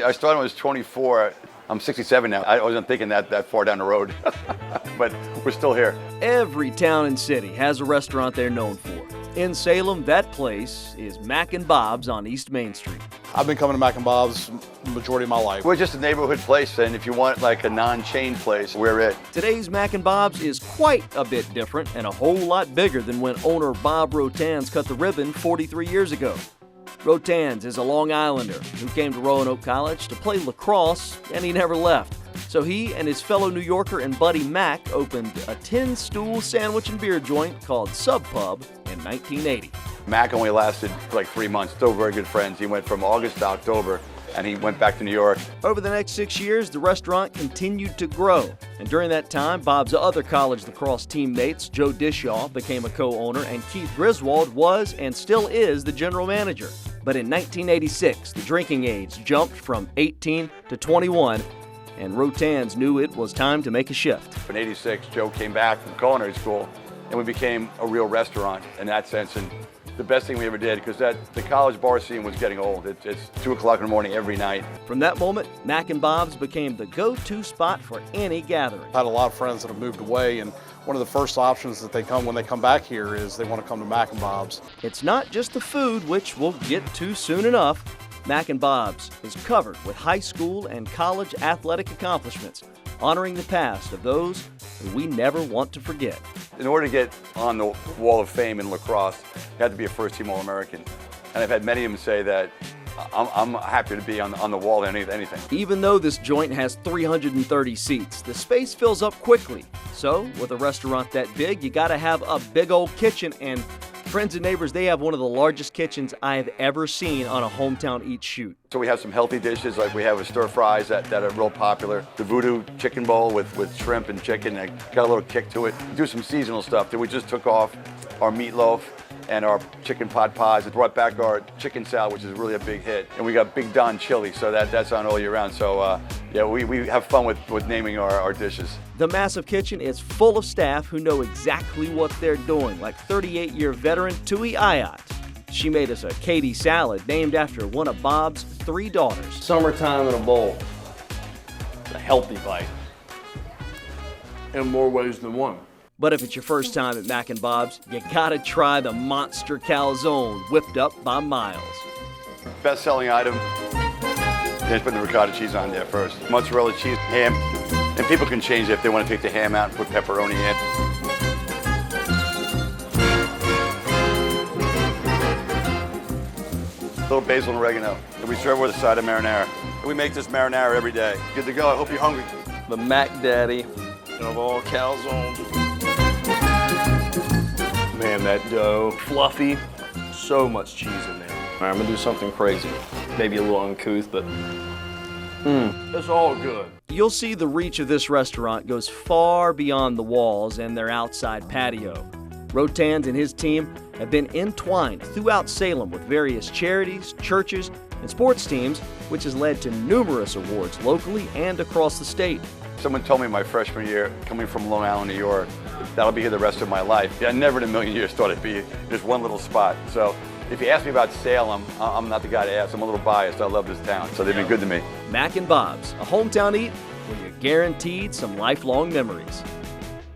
I started when I was 24. I'm 67 now. I wasn't thinking that far down the road, but we're still here. Every town and city has a restaurant they're known for. In Salem, that place is Mac and Bob's on East Main Street. I've been coming to Mac and Bob's the majority of my life. We're just a neighborhood place, and if you want like a non-chain place, we're it. Today's Mac and Bob's is quite a bit different and a whole lot bigger than when owner Bob Rotans cut the ribbon 43 years ago. Rotans is a Long Islander who came to Roanoke College to play lacrosse, and he never left. So he and his fellow New Yorker and buddy Mac opened a 10-stool sandwich and beer joint called Sub Pub in 1980. Mac only lasted for like 3 months. Still very good friends. He went from August to October, and he went back to New York. Over the next 6 years, the restaurant continued to grow. And during that time, Bob's other college lacrosse teammates, Joe Dishaw, became a co-owner, and Keith Griswold was and still is the general manager. But in 1986, the drinking age jumped from 18 to 21, and Rotans knew it was time to make a shift. In '86, Joe came back from culinary school, and we became a real restaurant in that sense. And the best thing we ever did, because the college bar scene was getting old. It's 2 o'clock in the morning every night. From that moment, Mac and Bob's became the go-to spot for any gathering. I had a lot of friends that have moved away, and one of the first options that when they come back here is they want to come to Mac and Bob's. It's not just the food, which we'll get to soon enough. Mac and Bob's is covered with high school and college athletic accomplishments, honoring the past of those who we never want to forget. In order to get on the Wall of Fame in lacrosse, you had to be a first-team All-American. And I've had many of them say that I'm happy to be on the wall than anything. Even though this joint has 330 seats, the space fills up quickly. So, with a restaurant that big, you gotta have a big old kitchen, and friends and neighbors, they have one of the largest kitchens I have ever seen on a Hometown Eats shoot. So we have some healthy dishes, like we have a stir fries that are real popular. The voodoo chicken bowl with shrimp and chicken, that got a little kick to it. We do some seasonal stuff. Then we just took off our meatloaf and our chicken pot pies. It brought back our chicken salad, which is really a big hit. And we got Big Don chili, so that's on all year round. So yeah, we have fun with naming our dishes. The massive kitchen is full of staff who know exactly what they're doing, like 38-year veteran Tui Ayat. She made us a Katie salad named after one of Bob's 3 daughters. Summertime in a bowl. A healthy bite. In more ways than one. But if it's your first time at Mac and Bob's, you gotta try the monster calzone whipped up by Miles. Best-selling item. Just put the ricotta cheese on there first. Mozzarella cheese, ham, and people can change it if they want to take the ham out and put pepperoni in. A little basil and oregano. And we serve with a side of marinara. And we make this marinara every day. Good to go. I hope you're hungry. The Mac Daddy of all calzones. Man, that dough, fluffy, so much cheese in there. All right, I'm gonna do something crazy. Maybe a little uncouth, but it's all good. You'll see the reach of this restaurant goes far beyond the walls and their outside patio. Rotans and his team have been entwined throughout Salem with various charities, churches, and sports teams, which has led to numerous awards locally and across the state. Someone told me my freshman year, coming from Long Island, New York, that I'll be here the rest of my life. I never in a million years thought it'd be just one little spot. So if you ask me about Salem, I'm not the guy to ask. I'm a little biased. I love this town, so they've been good to me. Mac and Bob's, a hometown eat where you're guaranteed some lifelong memories.